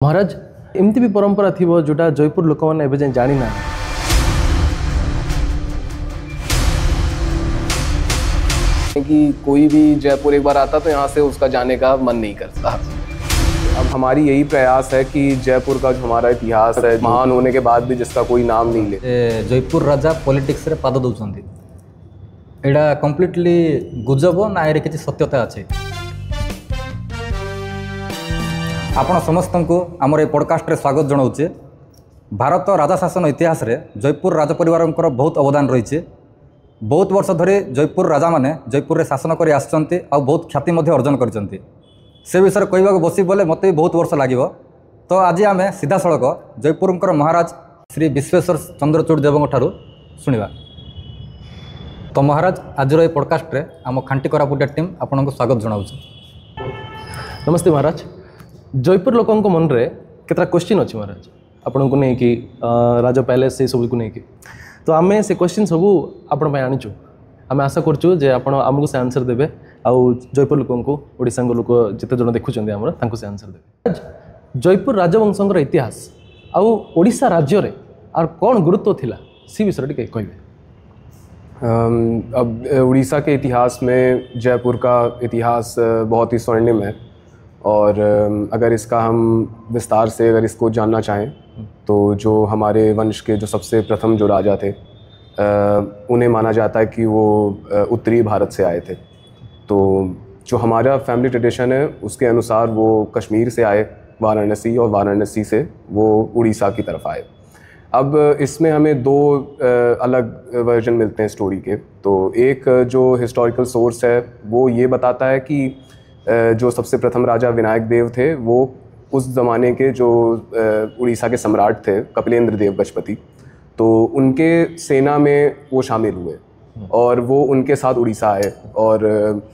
महाराज एमती भी परंपरा थी जोटा जयपुर लोक मैंने एवं जाए जानी ना कि कोई भी जयपुर एक बार आता तो यहाँ से उसका जाने का मन नहीं करता। अब हमारी यही प्रयास है कि जयपुर का जो हमारा इतिहास है, महान होने के बाद भी जिसका कोई नाम नहीं ले। जयपुर राजा पॉलिटिक्स रे पाद दौरान एटा कंप्लीटली गुजब ना ये किसी सत्यता अच्छे। आपण समस्त को आमर पॉडकास्ट रे स्वागत जनाऊे। भारत राजा शासन इतिहास रे जयपुर राज परिवार बहुत अवदान रही। बहुत वर्ष धरी जयपुर राजा माने जयपुर रे शासन कर बहुत ख्याति अर्जन कर से विषय कहवा बसी बोले मत भी बहुत वर्ष लगे। तो आज आम सीधा सड़क जयपुर महाराज श्री विश्वेश्वर चंद्रचूड़ देव ठारू शुणा। तो महाराज आज ये पॉडकास्ट रे आम खांटी कोरापुटिया टीम आपन को स्वागत जनाऊँ। नमस्ते महाराज। जयपुर लोक मन रे केतरा क्वेश्चन अच्छी महाराज आपण को नहीं कि राजा पैलेस से सब को नहीं कि तो आम से क्वेश्चन सब आपण आनीचु। आम आशा करचु जे आपण आमको से आंसर देबे आउ जयपुर लोक को ओडिसा लोक जिते जन देखुचंदी हमर तांको से आंसर देबे। जयपुर राजवंशर इतिहास आउ ओडिसा राज्य रे आर कोन गुरुत्व थिला सी विषय टिके कहबे। अब उड़ीसा के इतिहास में जयपुर का इतिहास बहुत ही स्वर्णिम है और अगर इसका हम विस्तार से अगर इसको जानना चाहें तो जो हमारे वंश के जो सबसे प्रथम जो राजा थे उन्हें माना जाता है कि वो उत्तरी भारत से आए थे। तो जो हमारा फैमिली ट्रेडिशन है उसके अनुसार वो कश्मीर से आए वाराणसी और वाराणसी से वो उड़ीसा की तरफ आए। अब इसमें हमें दो अलग वर्जन मिलते हैं स्टोरी के। तो एक जो हिस्टोरिकल सोर्स है वो ये बताता है कि जो सबसे प्रथम राजा विनायक देव थे वो उस ज़माने के जो उड़ीसा के सम्राट थे कपिलेंद्र देव गजपति, तो उनके सेना में वो शामिल हुए और वो उनके साथ उड़ीसा आए और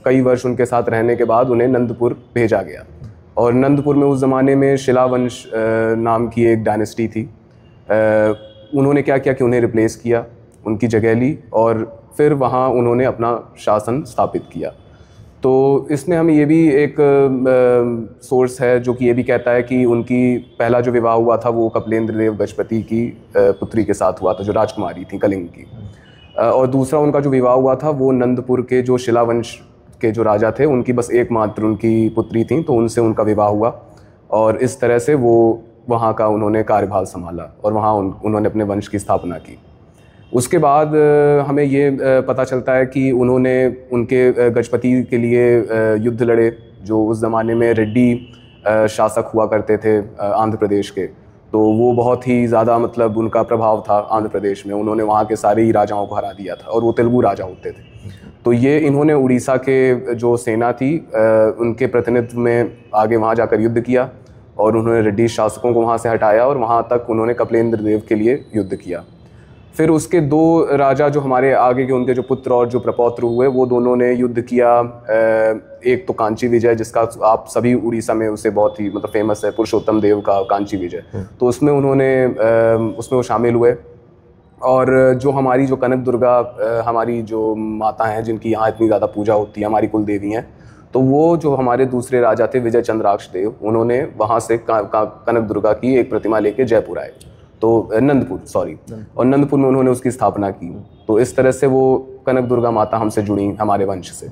कई वर्ष उनके साथ रहने के बाद उन्हें नंदपुर भेजा गया। और नंदपुर में उस ज़माने में शिलावंश नाम की एक डायनेस्टी थी। उन्होंने क्या किया कि उन्हें रिप्लेस किया, उनकी जगह ली और फिर वहाँ उन्होंने अपना शासन स्थापित किया। तो इसमें हमें ये भी एक सोर्स है जो कि ये भी कहता है कि उनकी पहला जो विवाह हुआ था वो कपिलेंद्र देव गजपति की पुत्री के साथ हुआ था जो राजकुमारी थी कलिंग की। और दूसरा उनका जो विवाह हुआ था वो नंदपुर के जो शिलावंश के जो राजा थे उनकी बस एकमात्र उनकी पुत्री थी, तो उनसे उनका विवाह हुआ और इस तरह से वो वहाँ का उन्होंने कार्यभार संभाला और वहाँ उन्होंने अपने वंश की स्थापना की। उसके बाद हमें ये पता चलता है कि उन्होंने उनके गजपति के लिए युद्ध लड़े जो उस ज़माने में रेड्डी शासक हुआ करते थे आंध्र प्रदेश के। तो वो बहुत ही ज़्यादा मतलब उनका प्रभाव था आंध्र प्रदेश में, उन्होंने वहाँ के सारे ही राजाओं को हरा दिया था और वो तेलुगु राजा होते थे। तो ये इन्होंने उड़ीसा के जो सेना थी उनके प्रतिनिधित्व में आगे वहाँ जाकर युद्ध किया और उन्होंने रेड्डी शासकों को वहाँ से हटाया और वहाँ तक उन्होंने कपिलेंद्र देव के लिए युद्ध किया। फिर उसके दो राजा जो हमारे आगे के उनके जो पुत्र और जो प्रपौत्र हुए वो दोनों ने युद्ध किया। एक तो कांची विजय जिसका आप सभी उड़ीसा में उसे बहुत ही मतलब फेमस है, पुरुषोत्तम देव का कांची विजय, तो उसमें वो शामिल हुए। और जो हमारी जो कनक दुर्गा हमारी जो माता हैं जिनकी यहाँ इतनी ज़्यादा पूजा होती है, हमारी कुल देवी हैं, तो वो जो हमारे दूसरे राजा थे विजय चंद्राक्ष देव, उन्होंने वहाँ से कनक दुर्गा की एक प्रतिमा लेके जयपुर आए, तो नंदपुर और नंदपुर में उन्होंने उसकी स्थापना की। तो इस तरह से वो कनक दुर्गा माता हमसे जुड़ी हमारे वंश से।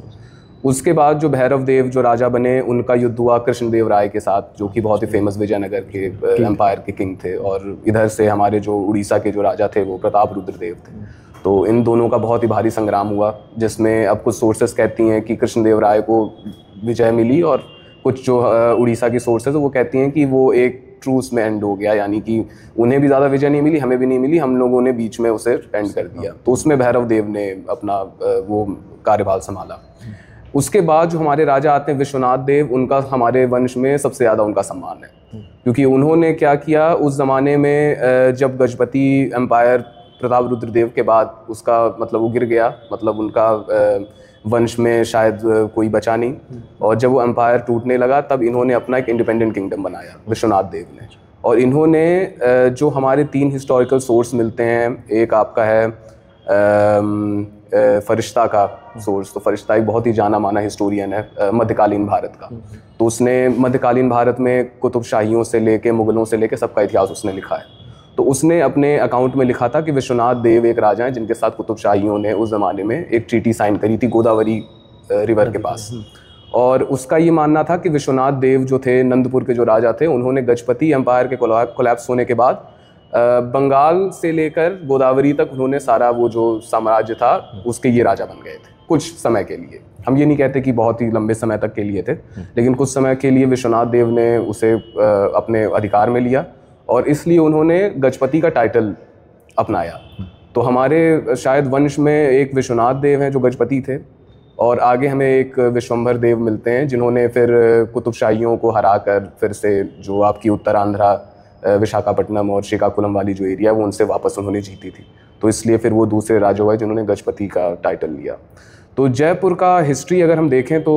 उसके बाद जो भैरव देव जो राजा बने उनका युद्ध हुआ कृष्णदेव राय के साथ जो कि बहुत ही फेमस विजयनगर के एम्पायर के किंग थे। और इधर से हमारे जो उड़ीसा के जो राजा थे वो प्रताप रुद्र देव थे। तो इन दोनों का बहुत ही भारी संग्राम हुआ जिसमें अब कुछ सोर्सेस कहती हैं कि कृष्णदेव राय को विजय मिली और कुछ जो उड़ीसा की सोर्सेस वो कहती हैं कि वो एक ट्रूस में एंड हो गया, यानी कि उन्हें भी ज़्यादा विजय नहीं मिली, हमें भी नहीं मिली, हम लोगों ने बीच में उसे एंड कर दिया। तो उसमें भैरव देव ने अपना वो कार्यभार संभाला। उसके बाद जो हमारे राजा आते हैं विश्वनाथ देव, उनका हमारे वंश में सबसे ज़्यादा उनका सम्मान है क्योंकि उन्होंने क्या किया उस ज़माने में जब गजपति एम्पायर प्रताप रुद्र देव के बाद उसका मतलब वो गिर गया, मतलब उनका वंश में शायद कोई बचा नहीं, और जब वो एम्पायर टूटने लगा तब इन्होंने अपना एक इंडिपेंडेंट किंगडम बनाया विश्वनाथ देव ने। और इन्होंने जो हमारे तीन हिस्टोरिकल सोर्स मिलते हैं, एक आपका है फरिश्ता का सोर्स, तो फरिश्ता एक बहुत ही जाना माना हिस्टोरियन है मध्यकालीन भारत का। तो उसने मध्यकालीन भारत में कुतुब शाहियों से लेके मुगलों से लेके सबका इतिहास उसने लिखा है। तो उसने अपने अकाउंट में लिखा था कि विश्वनाथ देव एक राजा हैं जिनके साथ कुतुब शाहियों ने उस ज़माने में एक ट्रीटी साइन करी थी गोदावरी रिवर के पास। और उसका ये मानना था कि विश्वनाथ देव जो थे, नंदपुर के जो राजा थे, उन्होंने गजपति एम्पायर के कोलैप्स होने के बाद बंगाल से लेकर गोदावरी तक उन्होंने सारा वो जो साम्राज्य था उसके ये राजा बन गए थे कुछ समय के लिए। हम ये नहीं कहते कि बहुत ही लंबे समय तक के लिए थे, लेकिन कुछ समय के लिए विश्वनाथ देव ने उसे अपने अधिकार में लिया और इसलिए उन्होंने गजपति का टाइटल अपनाया। तो हमारे शायद वंश में एक विश्वनाथ देव हैं जो गजपति थे, और आगे हमें एक विश्वंभर देव मिलते हैं जिन्होंने फिर कुतुब शाहियों को हराकर फिर से जो आपकी उत्तरांध्रा, विशाखापट्टनम और श्रीकाकुलम वाली जो एरिया है वो उनसे वापस उन्होंने जीती थी। तो इसलिए फिर वो दूसरे राजा हुए जिन्होंने गजपति का टाइटल लिया। तो जयपुर का हिस्ट्री अगर हम देखें तो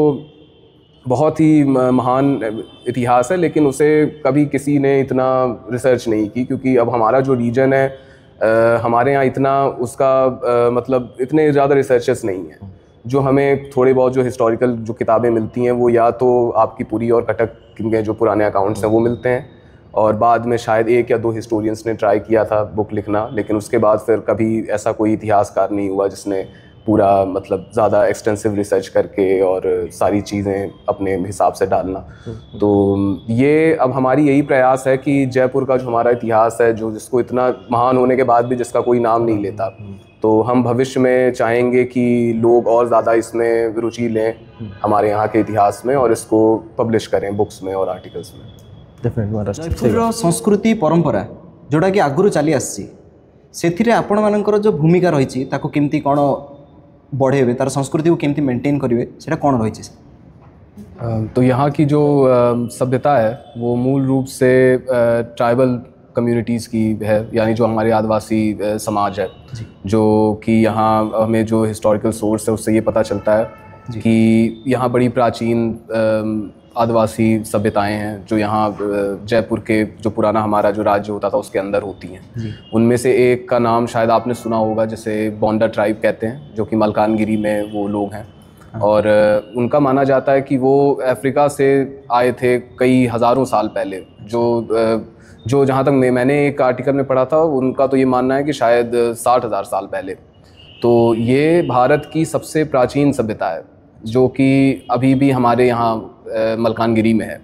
बहुत ही महान इतिहास है, लेकिन उसे कभी किसी ने इतना रिसर्च नहीं की, क्योंकि अब हमारा जो रीजन है हमारे यहाँ इतना उसका मतलब इतने ज़्यादा रिसर्चेस नहीं हैं। जो हमें थोड़े बहुत जो हिस्टोरिकल जो किताबें मिलती हैं वो या तो आपकी पुरी और कटक के जो पुराने अकाउंट्स हैं वो मिलते हैं, और बाद में शायद 1 या 2 हिस्टोरियंस ने ट्राई किया था बुक लिखना, लेकिन उसके बाद फिर कभी ऐसा कोई इतिहासकार नहीं हुआ जिसने पूरा मतलब ज़्यादा एक्सटेंसिव रिसर्च करके और सारी चीज़ें अपने हिसाब से डालना। तो ये अब हमारी यही प्रयास है कि जयपुर का जो हमारा इतिहास है, जो जिसको इतना महान होने के बाद भी जिसका कोई नाम नहीं लेता, तो हम भविष्य में चाहेंगे कि लोग और ज़्यादा इसमें रुचि लें हमारे यहाँ के इतिहास में और इसको पब्लिश करें बुक्स में और आर्टिकल्स में। जयपुर संस्कृति परंपरा जोटा कि आगुरी चली आसी से आपण मानकर जो भूमिका रही ताको केमती कौन बढ़ेबे, तार संस्कृति को केमती मेंटेन करेंगे, सेटा कौन रही? तो यहाँ की जो सभ्यता है वो मूल रूप से ट्राइबल कम्युनिटीज़ की है, यानी जो हमारे आदिवासी समाज है, जो कि यहाँ हमें जो हिस्टोरिकल सोर्स है उससे ये पता चलता है कि यहाँ बड़ी प्राचीन आदिवासी सभ्यताएं हैं जो यहाँ जयपुर के जो पुराना हमारा जो राज्य होता था उसके अंदर होती हैं। उनमें से एक का नाम शायद आपने सुना होगा, जिसे बोंडा ट्राइब कहते हैं, जो कि मलकानगिरी में वो लोग हैं। और उनका माना जाता है कि वो अफ्रीका से आए थे कई हज़ारों साल पहले। जो जहाँ तक मैंने एक आर्टिकल में पढ़ा था, उनका तो ये मानना है कि शायद 60,000 साल पहले। तो ये भारत की सबसे प्राचीन सभ्यता है जो कि अभी भी हमारे यहाँ मलकानगिरी में है।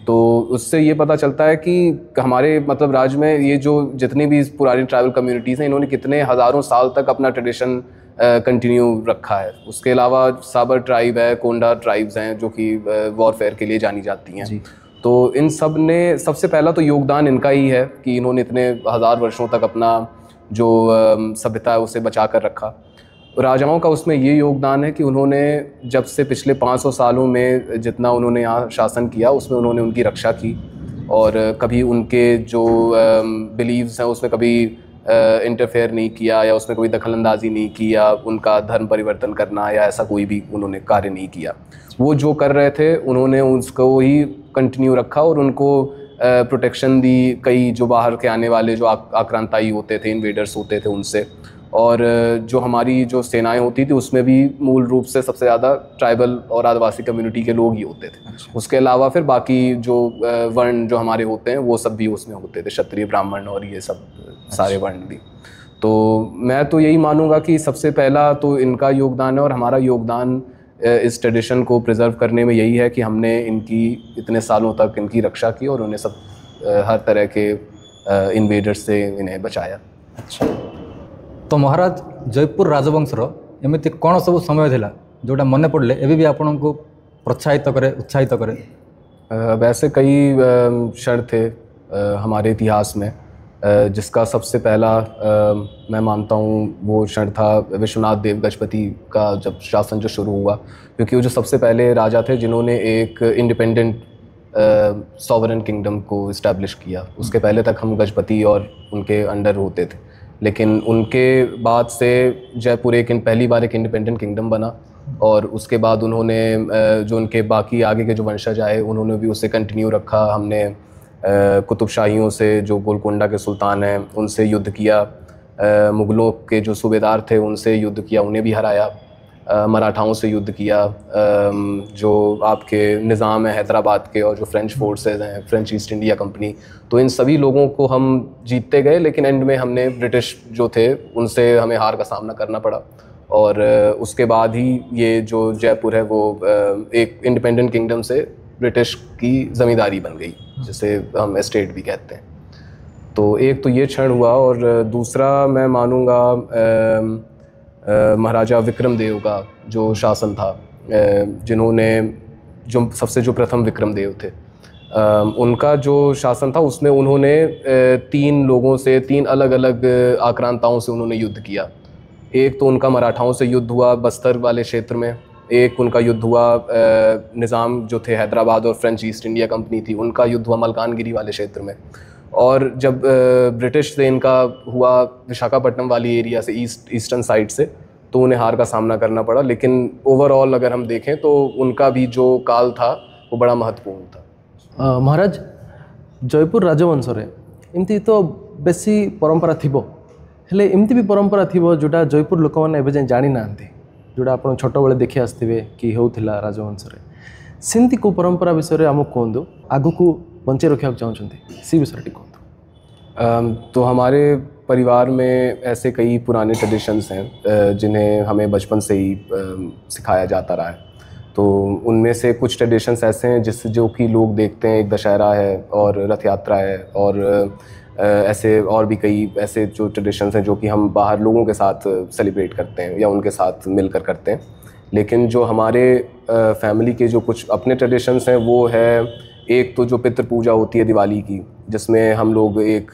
तो उससे ये पता चलता है कि हमारे मतलब राज्य में ये जो जितनी भी पुरानी ट्राइबल कम्युनिटीज़ हैं, इन्होंने कितने हज़ारों साल तक अपना ट्रेडिशन कंटिन्यू रखा है। उसके अलावा साबर ट्राइब है, कोंडा ट्राइब्स हैं जो कि वॉरफेयर के लिए जानी जाती हैं। तो इन सब ने सबसे पहला तो योगदान इनका ही है कि इन्होंने इतने हज़ार वर्षों तक अपना जो सभ्यता है उसे बचा कर रखा। राजाओं का उसमें ये योगदान है कि उन्होंने जब से पिछले 500 सालों में जितना उन्होंने यहाँ शासन किया उसमें उन्होंने उनकी रक्षा की, और कभी उनके जो बिलीव्स हैं उसमें कभी इंटरफेयर नहीं किया या उसमें कोई दखलंदाजी नहीं की या उनका धर्म परिवर्तन करना या ऐसा कोई भी उन्होंने कार्य नहीं किया। वो जो कर रहे थे उन्होंने उसको ही कंटिन्यू रखा और उनको प्रोटेक्शन दी कई जो बाहर के आने वाले जो आक्रांताई होते थे, इन्वेडर्स होते थे उनसे। और जो हमारी जो सेनाएं होती थी उसमें भी मूल रूप से सबसे ज़्यादा ट्राइबल और आदिवासी कम्युनिटी के लोग ही होते थे। उसके अलावा फिर बाकी जो वर्ण जो हमारे होते हैं वो सब भी उसमें होते थे, क्षत्रिय, ब्राह्मण और ये सब सारे वर्ण भी। तो मैं तो यही मानूंगा कि सबसे पहला तो इनका योगदान है, और हमारा योगदान इस ट्रेडिशन को प्रिजर्व करने में यही है कि हमने इनकी इतने सालों तक इनकी रक्षा की और उन्हें सब हर तरह के इन्वेडर्स से इन्हें बचाया। अच्छा, तो महाराज जयपुर राजवंशर एमती कौन सब समय थिला जोटा मन पड़े एवं भी आपन को प्रोत्साहित करे, उत्साहित करे? वैसे कई क्षण थे हमारे इतिहास में, जिसका सबसे पहला मैं मानता हूँ वो क्षण था विश्वनाथ देव गजपति का जब शासन जो शुरू हुआ, क्योंकि वो जो सबसे पहले राजा थे जिन्होंने एक इंडिपेंडेंट सॉवरेन किंगडम को इस्टेब्लिश किया। उसके पहले तक हम गजपति और उनके अंडर होते थे, लेकिन उनके बाद से जयपुर पहली बार एक इंडिपेंडेंट किंगडम बना, और उसके बाद उन्होंने जो उनके बाकी आगे के जो वंशज आए उन्होंने भी उसे कंटिन्यू रखा। हमने कुतुब शाहियों से जो गोलकोंडा के सुल्तान हैं उनसे युद्ध किया, मुग़लों के जो सूबेदार थे उनसे युद्ध किया, उन्हें भी हराया, मराठाओं से युद्ध किया, जो आपके निज़ाम है हैदराबाद के और जो फ्रेंच फोर्सेस हैं, फ्रेंच ईस्ट इंडिया कंपनी, तो इन सभी लोगों को हम जीतते गए, लेकिन एंड में हमने ब्रिटिश जो थे उनसे हमें हार का सामना करना पड़ा। और उसके बाद ही ये जो जयपुर है वो एक इंडिपेंडेंट किंगडम से ब्रिटिश की ज़मींदारी बन गई, जिसे हम एस्टेट भी कहते हैं। तो एक तो ये क्षण हुआ, और दूसरा मैं मानूँगा महाराजा विक्रमदेव का जो शासन था, जिन्होंने जो प्रथम विक्रमदेव थे, उनका जो शासन था उसमें उन्होंने 3 लोगों से 3 अलग अलग आक्रांताओं से उन्होंने युद्ध किया। एक तो उनका मराठाओं से युद्ध हुआ बस्तर वाले क्षेत्र में, एक उनका युद्ध हुआ निज़ाम जो थे हैदराबाद और फ्रेंच ईस्ट इंडिया कंपनी थी उनका युद्ध हुआ मलकानगिरी वाले क्षेत्र में। और जब ब्रिटिश से इनका हुआ विशाखापट्टनम वाली एरिया से ईस्टर्न साइड से, तो उन्हें हार का सामना करना पड़ा। लेकिन ओवरऑल अगर हम देखें तो उनका भी जो काल था वो बड़ा महत्वपूर्ण था। महाराज जयपुर राजवंश रे एमती तो बेसी परंपरा थिबो, हेले एमती भी परंपरा थिबो जोटा जयपुर लोक मैंने एबे जानी नांती, जोटा आपण छोट बेले देखि आस्थिबे कि होउथिला राजवंश रे, सेमती को परंपरा विषय रे हमक कोंदो आगु को बंचे रखिया चाहते सी विषय टी कोंदो। तो हमारे परिवार में ऐसे कई पुराने ट्रेडिशंस हैं जिन्हें हमें बचपन से ही सिखाया जाता रहा है। तो उनमें से कुछ ट्रेडिशंस ऐसे हैं जो कि लोग देखते हैं, एक दशहरा है और रथ यात्रा है, और ऐसे और भी कई ऐसे जो ट्रेडिशंस हैं जो कि हम बाहर लोगों के साथ सेलिब्रेट करते हैं या उनके साथ मिलकर करते हैं। लेकिन जो हमारे फैमिली के जो कुछ अपने ट्रेडिशंस हैं वो है, एक तो जो पितृ पूजा होती है दिवाली की, जिसमें हम लोग एक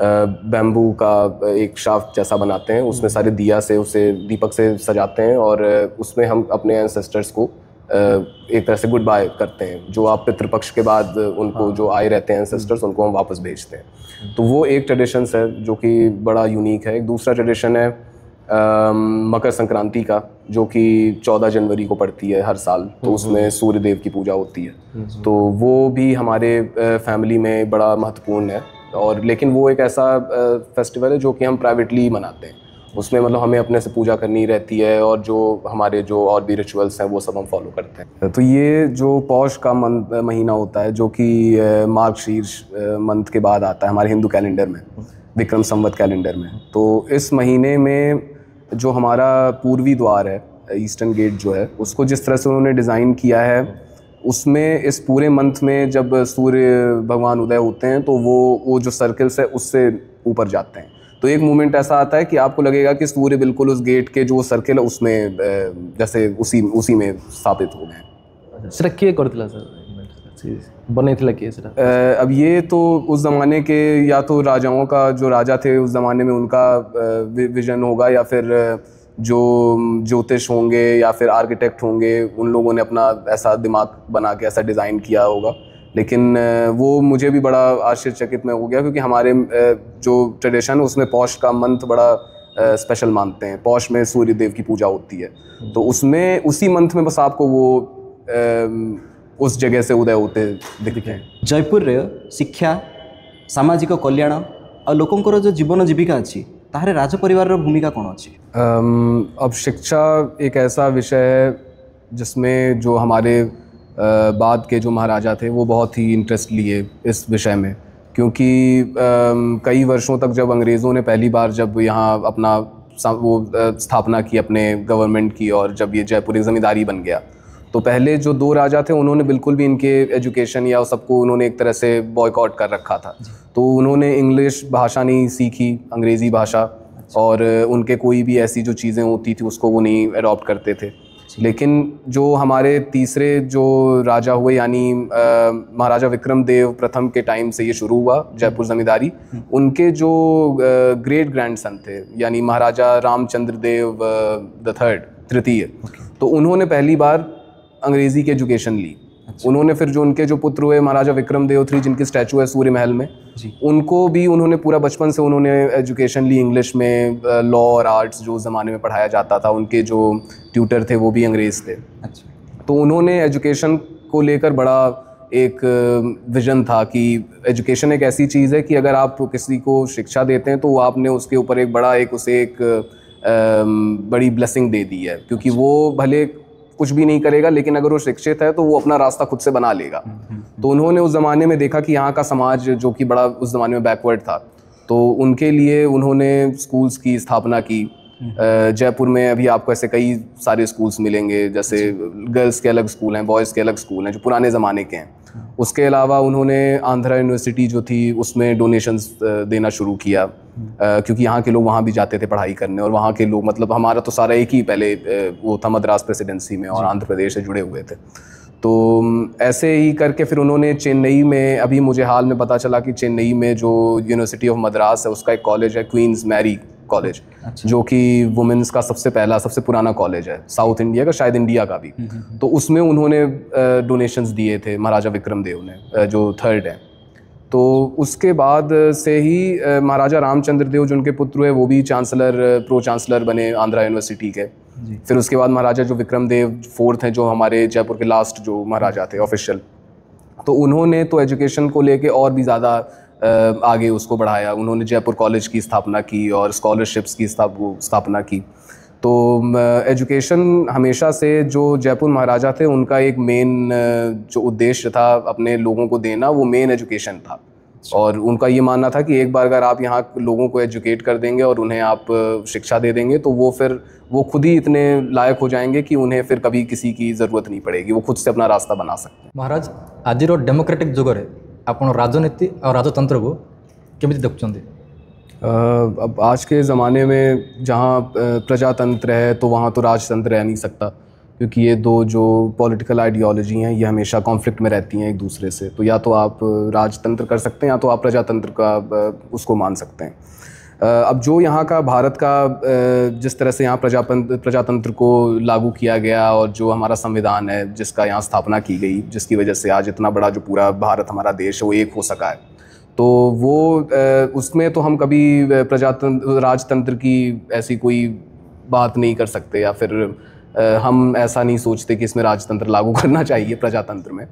बैम्बू का एक शाफ्ट जैसा बनाते हैं, उसमें सारे दिया से उसे दीपक से सजाते हैं, और उसमें हम अपने एंसेस्टर्स को एक तरह से गुड बाय करते हैं। जो आप पितृपक्ष के बाद उनको जो आए रहते हैं एंसेस्टर्स, उनको हम वापस भेजते हैं। तो वो एक ट्रेडिशन है जो कि बड़ा यूनिक है। एक दूसरा ट्रेडिशन है मकर संक्रांति का, जो कि 14 जनवरी को पड़ती है हर साल। तो उसमें सूर्य देव की पूजा होती है, तो वो भी हमारे फैमिली में बड़ा महत्वपूर्ण है। और लेकिन वो एक ऐसा फेस्टिवल है जो कि हम प्राइवेटली मनाते हैं, उसमें मतलब हमें अपने से पूजा करनी रहती है, और जो हमारे जो और भी रिचुअल्स हैं वो सब हम फॉलो करते हैं। तो ये जो पौष का महीना होता है, जो कि मार्गशीर्ष मंथ के बाद आता है हमारे हिंदू कैलेंडर में, विक्रम संवत कैलेंडर में। तो इस महीने में जो हमारा पूर्वी द्वार है, ईस्टर्न गेट जो है, उसको जिस तरह से उन्होंने डिज़ाइन किया है, उसमें इस पूरे मंथ में जब सूर्य भगवान उदय होते हैं तो वो जो सर्कल्स है उससे ऊपर जाते हैं। तो एक मोमेंट ऐसा आता है कि आपको लगेगा कि सूर्य बिल्कुल उस गेट के जो सर्कल है उसमें जैसे उसी में स्थापित हो गए। सेटा किए करथिला सर बनेथिला किए सेटा? अब ये तो उस ज़माने के या तो राजाओं का, जो राजा थे उस ज़माने में, उनका विजन होगा, या फिर जो ज्योतिष होंगे या फिर आर्किटेक्ट होंगे, उन लोगों ने अपना ऐसा दिमाग बना के ऐसा डिज़ाइन किया होगा। लेकिन वो मुझे भी बड़ा आश्चर्यचकित में हो गया, क्योंकि हमारे जो ट्रेडिशन है उसमें पौष का मंथ बड़ा स्पेशल मानते हैं। पौष में सूर्य देव की पूजा होती है, तो उसमें उसी मंथ में बस आपको वो उस जगह से उदय होते दिखे। जयपुर रे शिक्षा, सामाजिक कल्याण और लोकंकर जो जीवन जीविका अच्छी, ताहरे राज परिवार भूमिका कौन अच्छी? अब शिक्षा एक ऐसा विषय है जिसमें जो हमारे बाद के जो महाराजा थे वो बहुत ही इंटरेस्ट लिए इस विषय में, क्योंकि कई वर्षों तक जब अंग्रेज़ों ने पहली बार जब यहाँ अपना वो स्थापना की अपने गवर्नमेंट की, और जब ये जयपुर एक ज़मींदारी बन गया, तो पहले जो 2 राजा थे उन्होंने बिल्कुल भी इनके एजुकेशन या सबको उन्होंने एक तरह से बॉयकॉट कर रखा था। तो उन्होंने इंग्लिश भाषा नहीं सीखी, अंग्रेज़ी भाषा, और उनके कोई भी ऐसी जो चीज़ें होती थी उसको वो नहीं अडॉप्ट करते थे। लेकिन जो हमारे तीसरे जो राजा हुए, यानी महाराजा विक्रमदेव प्रथम के टाइम से ये शुरू हुआ जयपुर ज़मींदारी, उनके जो ग्रेट ग्रैंडसन थे, यानी महाराजा रामचंद्र देव तृतीय, तो उन्होंने पहली बार अंग्रेज़ी की एजुकेशन ली। उन्होंने फिर जो उनके जो पुत्र हुए महाराजा विक्रमदेव 3, जिनकी स्टैचू है सूर्य महल में, उनको भी उन्होंने पूरा बचपन से उन्होंने एजुकेशन ली इंग्लिश में, लॉ और आर्ट्स जो उस ज़माने में पढ़ाया जाता था। उनके जो ट्यूटर थे वो भी अंग्रेज़ थे। तो उन्होंने एजुकेशन को लेकर बड़ा एक विजन था कि एजुकेशन एक ऐसी चीज़ है कि अगर आप किसी को शिक्षा देते हैं तो आपने उसके ऊपर एक बड़ा उसे एक बड़ी ब्लेसिंग दे दी है, क्योंकि वो भले कुछ भी नहीं करेगा लेकिन अगर वो शिक्षित है तो वो अपना रास्ता खुद से बना लेगा। तो उन्होंने उस ज़माने में देखा कि यहाँ का समाज जो कि बड़ा उस ज़माने में बैकवर्ड था, तो उनके लिए उन्होंने स्कूल्स की स्थापना की। जयपुर में अभी आपको ऐसे कई सारे स्कूल्स मिलेंगे, जैसे गर्ल्स के अलग स्कूल हैं, बॉयज़ के अलग स्कूल हैं जो पुराने ज़माने के हैं। उसके अलावा उन्होंने आंध्रा यूनिवर्सिटी जो थी उसमें डोनेशंस देना शुरू किया, क्योंकि यहाँ के लोग वहाँ भी जाते थे पढ़ाई करने, और वहाँ के लोग मतलब हमारा तो सारा एक ही पहले वो था मद्रास प्रेसिडेंसी में और आंध्र प्रदेश से जुड़े हुए थे। तो ऐसे ही करके फिर उन्होंने चेन्नई में, अभी मुझे हाल में पता चला कि चेन्नई में जो यूनिवर्सिटी ऑफ मद्रास है उसका एक कॉलेज है क्वींस मैरी कॉलेज, जो कि वुमेंस का सबसे पुराना कॉलेज है साउथ इंडिया का, शायद इंडिया का भी। तो उसमें उन्होंने डोनेशंस दिए थे महाराजा विक्रमदेव ने, जो थर्ड है। तो उसके बाद से ही महाराजा रामचंद्र देव जो उनके पुत्र हुए वो भी प्रो चांसलर बने आंध्रा यूनिवर्सिटी के। फिर उसके बाद महाराजा जो विक्रमदेव फोर्थ हैं, जो हमारे जयपुर के लास्ट जो महाराजा थे ऑफिशियल, तो उन्होंने तो एजुकेशन को लेके और भी ज़्यादा आगे उसको बढ़ाया। उन्होंने जयपुर कॉलेज की स्थापना की और स्कॉलरशिप्स की स्थापना की। तो एजुकेशन हमेशा से जो जयपुर महाराजा थे उनका एक मेन जो उद्देश्य था अपने लोगों को देना, वो मेन एजुकेशन था। और उनका ये मानना था कि एक बार अगर आप यहाँ लोगों को एजुकेट कर देंगे और उन्हें आप शिक्षा दे देंगे तो वो खुद ही इतने लायक हो जाएंगे कि उन्हें फिर कभी किसी की ज़रूरत नहीं पड़ेगी, वो खुद से अपना रास्ता बना सकते हैं। महाराज, आज डेमोक्रेटिक जुगरे आप राजनीति और राजतंत्र को केमिति देखुछन्ति? अब आज के ज़माने में जहाँ प्रजातंत्र है तो वहाँ तो राजतंत्र रह नहीं सकता, क्योंकि ये दो जो पॉलिटिकल आइडियोलॉजी हैं ये हमेशा कॉन्फ्लिक्ट में रहती हैं एक दूसरे से। तो या तो आप राजतंत्र कर सकते हैं या तो आप प्रजातंत्र का उसको मान सकते हैं। अब जो यहाँ का भारत का जिस तरह से यहाँ प्रजातंत्र को लागू किया गया और जो हमारा संविधान है जिसका यहाँ स्थापना की गई, जिसकी वजह से आज इतना बड़ा जो पूरा भारत हमारा देश है वो एक हो सका है, तो वो उसमें तो हम कभी राजतंत्र की ऐसी कोई बात नहीं कर सकते, या फिर हम ऐसा नहीं सोचते कि इसमें राजतंत्र लागू करना चाहिए प्रजातंत्र में।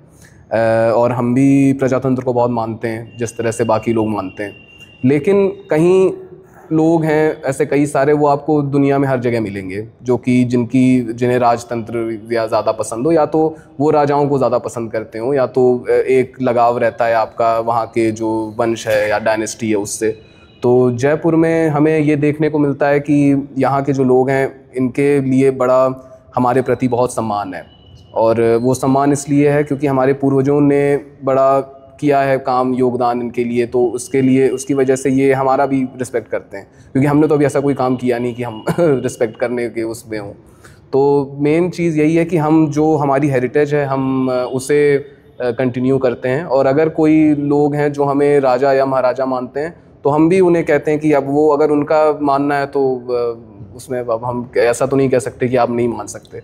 और हम भी प्रजातंत्र को बहुत मानते हैं जिस तरह से बाकी लोग मानते हैं। लेकिन कहीं लोग हैं ऐसे कई सारे, वो आपको दुनिया में हर जगह मिलेंगे, जो कि जिन्हें राजतंत्र या ज़्यादा पसंद हो, या तो वो राजाओं को ज़्यादा पसंद करते हो, या तो एक लगाव रहता है आपका वहाँ के जो वंश है या डायनेस्टी है उससे। तो जयपुर में हमें ये देखने को मिलता है कि यहाँ के जो लोग हैं इनके लिए बड़ा हमारे प्रति बहुत सम्मान है, और वो सम्मान इसलिए है क्योंकि हमारे पूर्वजों ने बड़ा किया है काम, योगदान इनके लिए, तो उसकी वजह से ये हमारा भी रिस्पेक्ट करते हैं, क्योंकि हमने तो अभी ऐसा कोई काम किया नहीं कि हम रिस्पेक्ट करने के उसमें हों। तो मेन चीज़ यही है कि हम जो हमारी हेरिटेज है हम उसे कंटिन्यू करते हैं, और अगर कोई लोग हैं जो हमें राजा या महाराजा मानते हैं तो हम भी उन्हें कहते हैं कि अब वो अगर उनका मानना है तो उसमें अब हम ऐसा तो नहीं कह सकते कि आप नहीं मान सकते।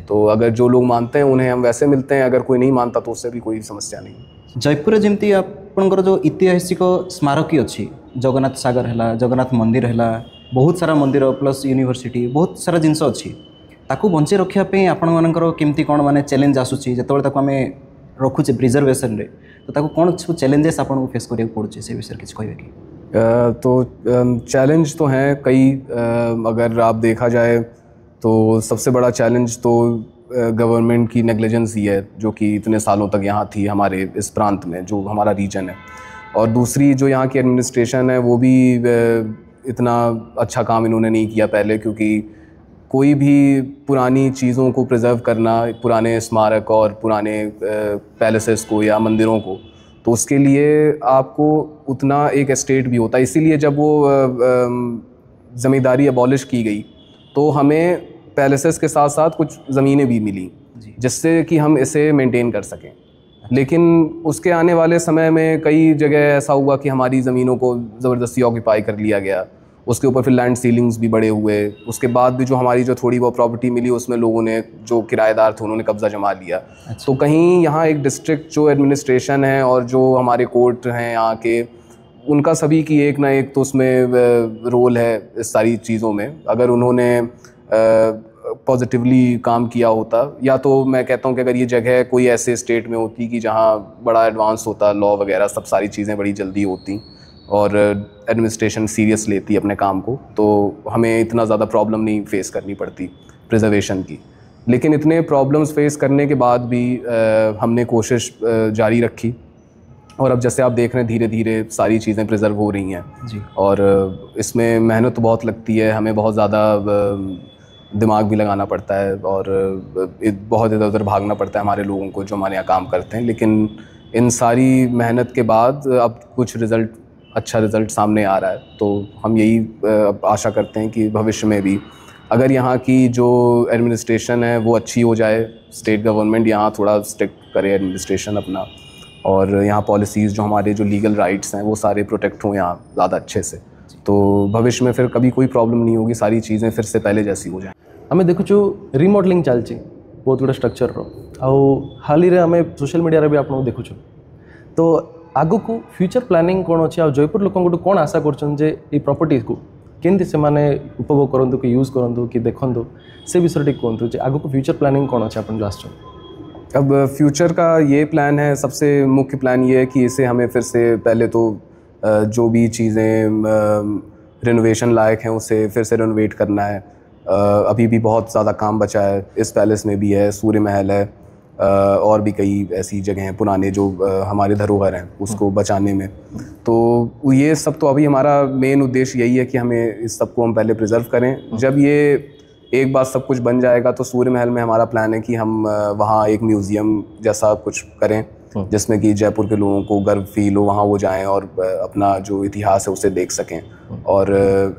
तो अगर जो लोग मानते हैं उन्हें हम वैसे मिलते हैं, अगर कोई नहीं मानता तो उससे भी कोई समस्या नहीं। जयपुर जमती आपणकर जो ऐतिहासिक स्मारकी अच्छी, जगन्नाथ सागर है, जगन्नाथ मंदिर है, बहुत सारा मंदिर प्लस यूनिवर्सिटी, बहुत सारा जिनस अच्छी, ताकू बंचे रखापी आपण मानकर केमती कौन माने चैलेंज आसूची जो आम रखुचे प्रिजर्वेशन रे, तो ताकू कौन सब चैलेंजेस आपको फेस करिया पड़ुचे से विषय किसी कहबे कि? तो चैलेंज तो हैं कई, अगर आप देखा जाए तो सबसे बड़ा चैलेंज तो गवर्नमेंट की नेग्लिजेंस ही है, जो कि इतने सालों तक यहाँ थी हमारे इस प्रांत में जो हमारा रीजन है। और दूसरी जो यहाँ की एडमिनिस्ट्रेशन है वो भी इतना अच्छा काम इन्होंने नहीं किया पहले, क्योंकि कोई भी पुरानी चीज़ों को प्रिजर्व करना, पुराने स्मारक और पुराने पैलेसेस को या मंदिरों को, तो उसके लिए आपको उतना एक एस्टेट भी होता है। इसीलिए जब वो ज़मींदारी अबॉलिश की गई तो हमें पैलेसेस के साथ साथ कुछ ज़मीनें भी मिली, जिससे कि हम इसे मेंटेन कर सकें। लेकिन उसके आने वाले समय में कई जगह ऐसा हुआ कि हमारी ज़मीनों को ज़बरदस्ती ऑक्यूपाई कर लिया गया, उसके ऊपर फिर लैंड सीलिंग्स भी बड़े हुए। उसके बाद भी जो हमारी जो थोड़ी बहुत प्रॉपर्टी मिली उसमें लोगों ने, जो किराएदार थे, उन्होंने कब्ज़ा जमा लिया। तो कहीं यहाँ एक डिस्ट्रिक्ट जो एडमिनिस्ट्रेशन है और जो हमारे कोर्ट हैं यहाँ के, उनका सभी की एक ना एक तो उसमें रोल है इस सारी चीज़ों में। अगर उन्होंने पॉजिटिवली काम किया होता, या तो मैं कहता हूँ कि अगर ये जगह कोई ऐसे स्टेट में होती कि जहाँ बड़ा एडवांस होता लॉ वगैरह, सब सारी चीज़ें बड़ी जल्दी होती और एडमिनिस्ट्रेशन सीरियस लेती अपने काम को, तो हमें इतना ज़्यादा प्रॉब्लम नहीं फेस करनी पड़ती प्रिजर्वेशन की। लेकिन इतने प्रॉब्लम्स फेस करने के बाद भी हमने कोशिश जारी रखी, और अब जैसे आप देख रहे हैं धीरे धीरे सारी चीज़ें प्रिजर्व हो रही हैं जी। और इसमें मेहनत तो बहुत लगती है, हमें बहुत ज़्यादा दिमाग भी लगाना पड़ता है और बहुत इधर उधर भागना पड़ता है हमारे लोगों को जो हमारे यहाँ काम करते हैं। लेकिन इन सारी मेहनत के बाद अब कुछ अच्छा रिज़ल्ट सामने आ रहा है, तो हम यही आशा करते हैं कि भविष्य में भी अगर यहाँ की जो एडमिनिस्ट्रेशन है वो अच्छी हो जाए, स्टेट गवर्नमेंट यहाँ थोड़ा स्ट्रिक्ट करे एडमिनिस्ट्रेशन अपना, और यहाँ पॉलिसीज़ जो हमारे जो लीगल राइट्स हैं वो सारे प्रोटेक्ट हों यहाँ ज़्यादा अच्छे से, तो भविष्य में फिर कभी कोई प्रॉब्लम नहीं होगी, सारी चीज़ें फिर से पहले जैसी हो जाए। आम देखुचु रिमॉडलिंग चलती बहुत गुड़ा स्ट्रक्चर हाल ही आम सोशल मीडिया भी आपको देखुचु, तो आगु को फ्यूचर प्लानिंग कौन अच्छे आ जयपुर लोक कौन आशा कर प्रॉपर्टी को केमती से उपभोग करूँ कि यूज करूँ कि देखूँ से विषय कहतु आगु को फ्यूचर प्लानिंग कौन अच्छे आप लास्ट। अब फ्यूचर का ये प्लान है, सबसे मुख्य प्लान ये है कि इसे हमें फिर से पहले तो जो भी चीज़ें रिनोवेशन लायक हैं उसे फिर से रिनोवेट करना है। अभी भी बहुत ज़्यादा काम बचा है, इस पैलेस में भी है, सूर्य महल है, और भी कई ऐसी जगह हैं पुराने जो हमारे धरोहर हैं उसको बचाने में। तो ये सब तो अभी हमारा मेन उद्देश्य यही है कि हमें इस सब को हम पहले प्रिजर्व करें। जब ये एक बार सब कुछ बन जाएगा तो सूर्य महल में हमारा प्लान है कि हम वहाँ एक म्यूज़ियम जैसा कुछ करें जिसमें कि जयपुर के लोगों को गर्व फील हो, वहाँ वो जाएं और अपना जो इतिहास है उसे देख सकें, और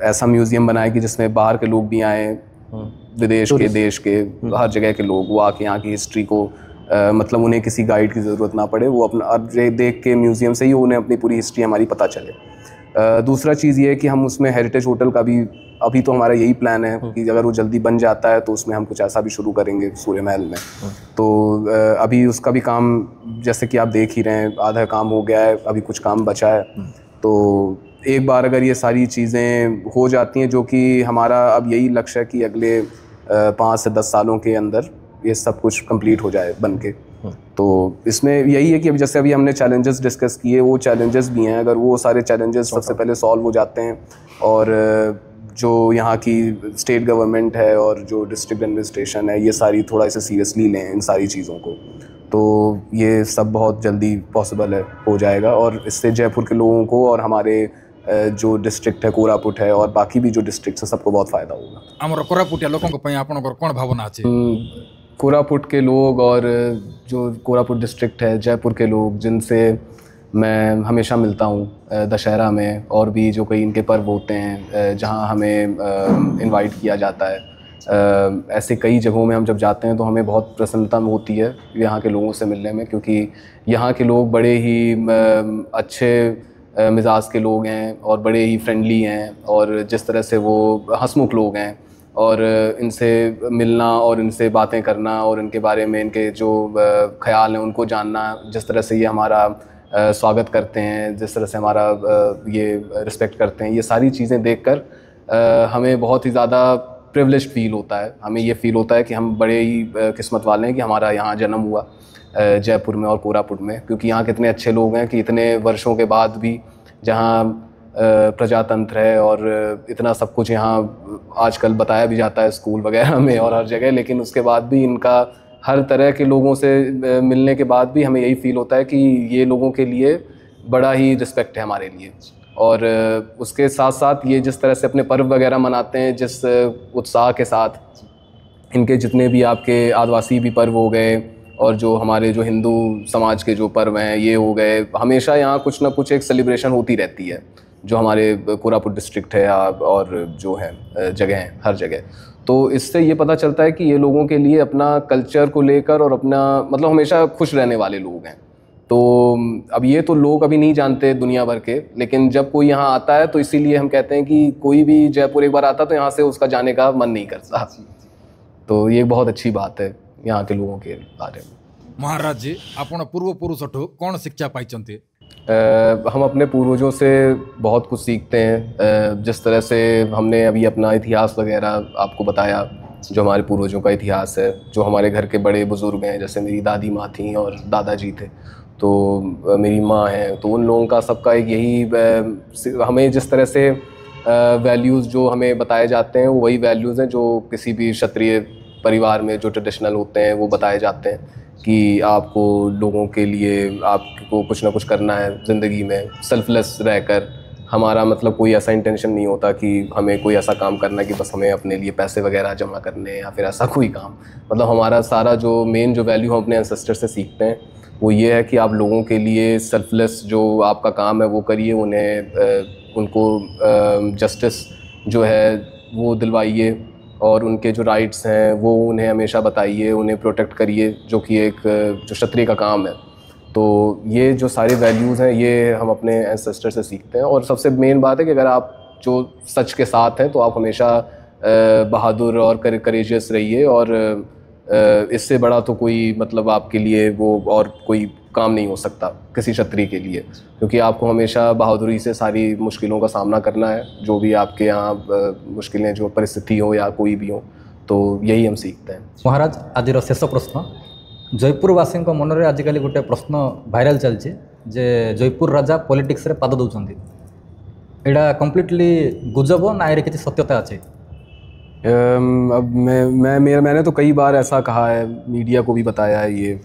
ऐसा म्यूज़ियम बनाएं कि जिसमें बाहर के लोग भी आएँ, विदेश के, देश के, हर जगह के लोग, वो आके यहाँ की हिस्ट्री को मतलब उन्हें किसी गाइड की ज़रूरत ना पड़े, वो अपना देख के म्यूज़ियम से ही उन्हें अपनी पूरी हिस्ट्री हमारी पता चले। दूसरा चीज़ ये है कि हम उसमें हेरिटेज होटल का भी अभी तो हमारा यही प्लान है कि अगर वो जल्दी बन जाता है तो उसमें हम कुछ ऐसा भी शुरू करेंगे सूर्य महल में। तो अभी उसका भी काम जैसे कि आप देख ही रहे हैं, आधा काम हो गया है, अभी कुछ काम बचा है। तो एक बार अगर ये सारी चीज़ें हो जाती हैं, जो कि हमारा अब यही लक्ष्य है कि अगले 5 से 10 सालों के अंदर ये सब कुछ कंप्लीट हो जाए बन के। तो इसमें यही है कि अब जैसे अभी हमने चैलेंजेस डिस्कस किए, वो चैलेंजेस भी हैं, अगर वो सारे चैलेंजेस सबसे पहले सॉल्व हो जाते हैं और जो यहाँ की स्टेट गवर्नमेंट है और जो डिस्ट्रिक्ट एडमिनिस्ट्रेशन है ये सारी थोड़ा इसे सीरियसली लें इन सारी चीज़ों को, तो ये सब बहुत जल्दी पॉसिबल है, हो जाएगा। और इससे जयपुर के लोगों को और हमारे जो डिस्ट्रिक्ट है कोरापुट है और बाकी भी जो डिस्ट्रिक्ट है सबको बहुत फ़ायदा होगा। आमर कोरापुटिया लोगों को आपनकर कौन भावना अच्छे? कोरापुट के लोग और जो कोरापुट डिस्ट्रिक्ट है, जयपुर के लोग जिनसे मैं हमेशा मिलता हूँ दशहरा में, और भी जो कई इनके पर्व होते हैं जहाँ हमें इनवाइट किया जाता है, ऐसे कई जगहों में हम जब जाते हैं तो हमें बहुत प्रसन्नता होती है यहाँ के लोगों से मिलने में, क्योंकि यहाँ के लोग बड़े ही अच्छे मिजाज के लोग हैं और बड़े ही फ्रेंडली हैं, और जिस तरह से वो हंसमुख लोग हैं, और इनसे मिलना और इनसे बातें करना और इनके बारे में इनके जो ख्याल हैं उनको जानना, जिस तरह से ये हमारा स्वागत करते हैं, जिस तरह से हमारा ये रिस्पेक्ट करते हैं, ये सारी चीज़ें देखकर हमें बहुत ही ज़्यादा प्रिविलेज्ड फील होता है। हमें ये फील होता है कि हम बड़े ही किस्मत वाले हैं कि हमारा यहाँ जन्म हुआ जयपुर में और कोरापुट में, क्योंकि यहाँ कितने अच्छे लोग हैं कि इतने वर्षों के बाद भी जहाँ प्रजातंत्र है और इतना सब कुछ यहाँ आजकल बताया भी जाता है स्कूल वगैरह में और हर जगह, लेकिन उसके बाद भी इनका हर तरह के लोगों से मिलने के बाद भी हमें यही फील होता है कि ये लोगों के लिए बड़ा ही रिस्पेक्ट है हमारे लिए। और उसके साथ साथ ये जिस तरह से अपने पर्व वगैरह मनाते हैं, जिस उत्साह के साथ, इनके जितने भी आपके आदिवासी भी पर्व हो गए और जो हमारे जो हिंदू समाज के जो पर्व हैं ये हो गए, हमेशा यहाँ कुछ ना कुछ एक सेलिब्रेशन होती रहती है जो हमारे कोरापुट डिस्ट्रिक्ट है और जो है जगह हैं हर जगह। तो इससे ये पता चलता है कि ये लोगों के लिए अपना कल्चर को लेकर और अपना मतलब हमेशा खुश रहने वाले लोग हैं। तो अब ये तो लोग अभी नहीं जानते दुनिया भर के, लेकिन जब कोई यहाँ आता है तो इसीलिए हम कहते हैं कि कोई भी जयपुर एक बार आता तो यहाँ से उसका जाने का मन नहीं करता। तो ये बहुत अच्छी बात है यहाँ के लोगों के बारे में। महाराज जी, आपण पूर्व पुरुषठू कौन शिक्षा पाई? हम अपने पूर्वजों से बहुत कुछ सीखते हैं। जिस तरह से हमने अभी अपना इतिहास वगैरह आपको बताया जो हमारे पूर्वजों का इतिहास है, जो हमारे घर के बड़े बुज़ुर्ग हैं, जैसे मेरी दादी माँ थी और दादाजी थे, तो मेरी माँ है, तो उन लोगों का सबका एक यही हमें जिस तरह से वैल्यूज़ जो हमें बताए जाते हैं वो वही वैल्यूज़ हैं जो किसी भी क्षत्रिय परिवार में जो ट्रेडिशनल होते हैं वो बताए जाते हैं कि आपको लोगों के लिए आपको कुछ ना कुछ करना है ज़िंदगी में, सेल्फलेस रहकर। हमारा मतलब कोई ऐसा इंटेंशन नहीं होता कि हमें कोई ऐसा काम करना है कि बस हमें अपने लिए पैसे वगैरह जमा करने या फिर ऐसा कोई काम। मतलब हमारा सारा जो मेन जो वैल्यू हम अपने एंसेस्टर से सीखते हैं वो ये है कि आप लोगों के लिए सेल्फलेस जो आपका काम है वो करिए, उन्हें उनको जस्टिस जो है वो दिलवाइए और उनके जो राइट्स हैं वो उन्हें हमेशा बताइए, उन्हें प्रोटेक्ट करिए, जो कि एक जो क्षत्रिय का काम है। तो ये जो सारे वैल्यूज़ हैं ये हम अपने एंसेस्टर से सीखते हैं। और सबसे मेन बात है कि अगर आप जो सच के साथ हैं तो आप हमेशा बहादुर और करेजियस रहिए, और इससे बड़ा तो कोई मतलब आपके लिए वो और कोई काम नहीं हो सकता किसी क्षत्रिय के लिए, क्योंकि आपको हमेशा बहादुरी से सारी मुश्किलों का सामना करना है, जो भी आपके यहाँ मुश्किलें जो परिस्थिति हो या कोई भी हो, तो यही हम सीखते हैं। महाराज आज शेष प्रश्न, जयपुरवासी मन में आजिकल गोटे प्रश्न भाइराल चलती जे जयपुर राजा पॉलिटिक्स रे पाद दौरान, एटा कम्प्लीटली गुजब ना ये किसी सत्यता अच्छे? अब मैंने तो कई बार ऐसा कहा है, मीडिया को भी बताया है ये,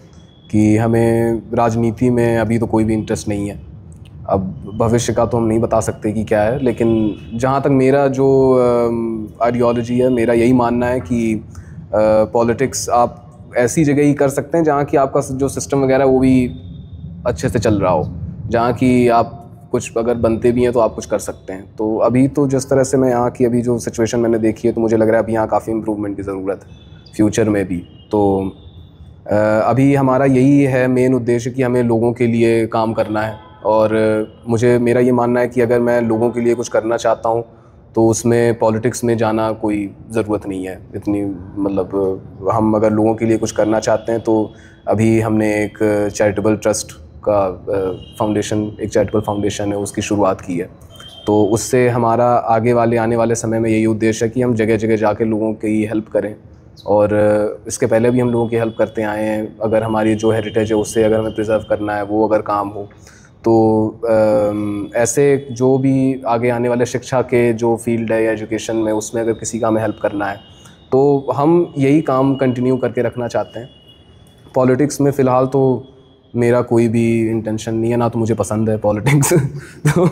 कि हमें राजनीति में अभी तो कोई भी इंटरेस्ट नहीं है। अब भविष्य का तो हम नहीं बता सकते कि क्या है, लेकिन जहाँ तक मेरा जो आइडियोलॉजी है, मेरा यही मानना है कि पॉलिटिक्स आप ऐसी जगह ही कर सकते हैं जहाँ की आपका जो सिस्टम वगैरह वो भी अच्छे से चल रहा हो, जहाँ की आप कुछ अगर बनते भी हैं तो आप कुछ कर सकते हैं। तो अभी तो जिस तरह से मैं यहाँ की अभी जो सिचुएशन मैंने देखी है, तो मुझे लग रहा है अभी यहाँ काफ़ी इम्प्रूवमेंट की ज़रूरत है फ्यूचर में भी। तो अभी हमारा यही है मेन उद्देश्य कि हमें लोगों के लिए काम करना है, और मेरा ये मानना है कि अगर मैं लोगों के लिए कुछ करना चाहता हूँ तो उसमें पॉलिटिक्स में जाना कोई ज़रूरत नहीं है इतनी। मतलब हम अगर लोगों के लिए कुछ करना चाहते हैं तो अभी हमने एक चैरिटेबल ट्रस्ट का एक चैरिटेबल फाउंडेशन है, उसकी शुरुआत की है। तो उससे हमारा आने वाले समय में यही उद्देश्य है कि हम जगह जगह जाके लोगों की हेल्प करें, और इसके पहले भी हम लोगों की हेल्प करते आए हैं। अगर हमारी जो हेरिटेज है उससे अगर हमें प्रिजर्व करना है, वो अगर काम हो तो ऐसे जो भी आगे आने वाले शिक्षा के जो फील्ड है या एजुकेशन में, उसमें अगर किसी का हमें हेल्प करना है तो हम यही काम कंटिन्यू करके रखना चाहते हैं। पॉलिटिक्स में फ़िलहाल तो मेरा कोई भी इंटेंशन नहीं है, ना तो मुझे पसंद है पॉलिटिक्स तो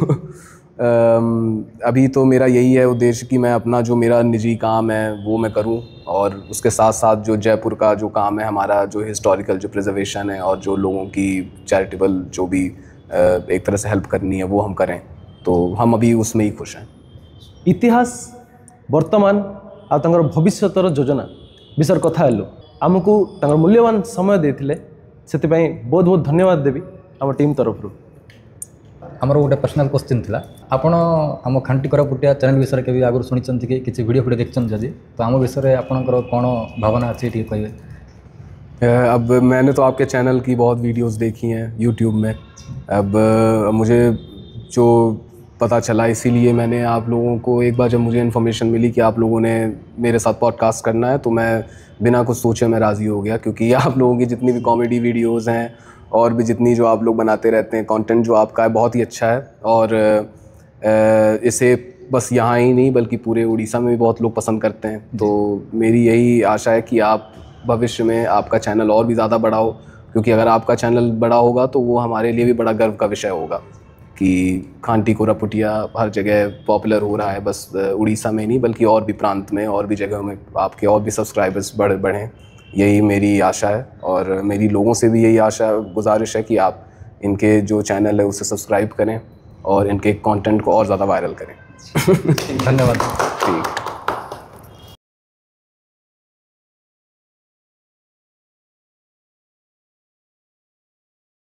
अभी तो मेरा यही है उद्देश्य कि मैं अपना जो मेरा निजी काम है वो मैं करूं, और उसके साथ साथ जो जयपुर का जो काम है हमारा, जो हिस्टोरिकल जो प्रिजर्वेशन है और जो लोगों की चैरिटेबल जो भी एक तरह से हेल्प करनी है वो हम करें। तो हम अभी उसमें ही खुश हैं। इतिहास वर्तमान आ तंगर भविष्यतर योजना विषय कथा हेलु, आमको तंगर मूल्यवान समय देथिले, सेतिपई बहुत बहुत धन्यवाद देवी आम टीम तरफ। आमर गोटे पर्सनाल क्वेश्चन थिला, आपण आम खांटी कोरापुटिया चैनल विषय के भी आगु शुणी कि किसी वीडियो फीडियो देखछन जदि, तो आम विषय आपनकर कौन भावना अच्छी ठीक कहिए? अब मैंने तो आपके चैनल की बहुत वीडियोस देखी हैं यूट्यूब में। अब मुझे जो पता चला, इसीलिए मैंने आप लोगों को एक बार जब मुझे इन्फॉर्मेशन मिली कि आप लोगों ने मेरे साथ पॉडकास्ट करना है, तो मैं बिना कुछ सोचे मैं राज़ी हो गया, क्योंकि आप लोगों की जितनी भी कॉमेडी वीडियोस हैं और भी जितनी जो आप लोग बनाते रहते हैं, कंटेंट जो आपका है बहुत ही अच्छा है, और इसे बस यहाँ ही नहीं बल्कि पूरे उड़ीसा में भी बहुत लोग पसंद करते हैं। तो मेरी यही आशा है कि आप भविष्य में आपका चैनल और भी ज़्यादा बड़ा हो, क्योंकि अगर आपका चैनल बड़ा होगा तो वो हमारे लिए भी बड़ा गर्व का विषय होगा कि खांटी कोरापुटिया हर जगह पॉपुलर हो रहा है, बस उड़ीसा में नहीं बल्कि और भी प्रांत में और भी जगहों में आपके और भी सब्सक्राइबर्स बढ़ें। यही मेरी आशा है, और मेरी लोगों से भी यही गुजारिश है कि आप इनके जो चैनल है उसे सब्सक्राइब करें और इनके कंटेंट को और ज़्यादा वायरल करें। धन्यवाद। ठीक।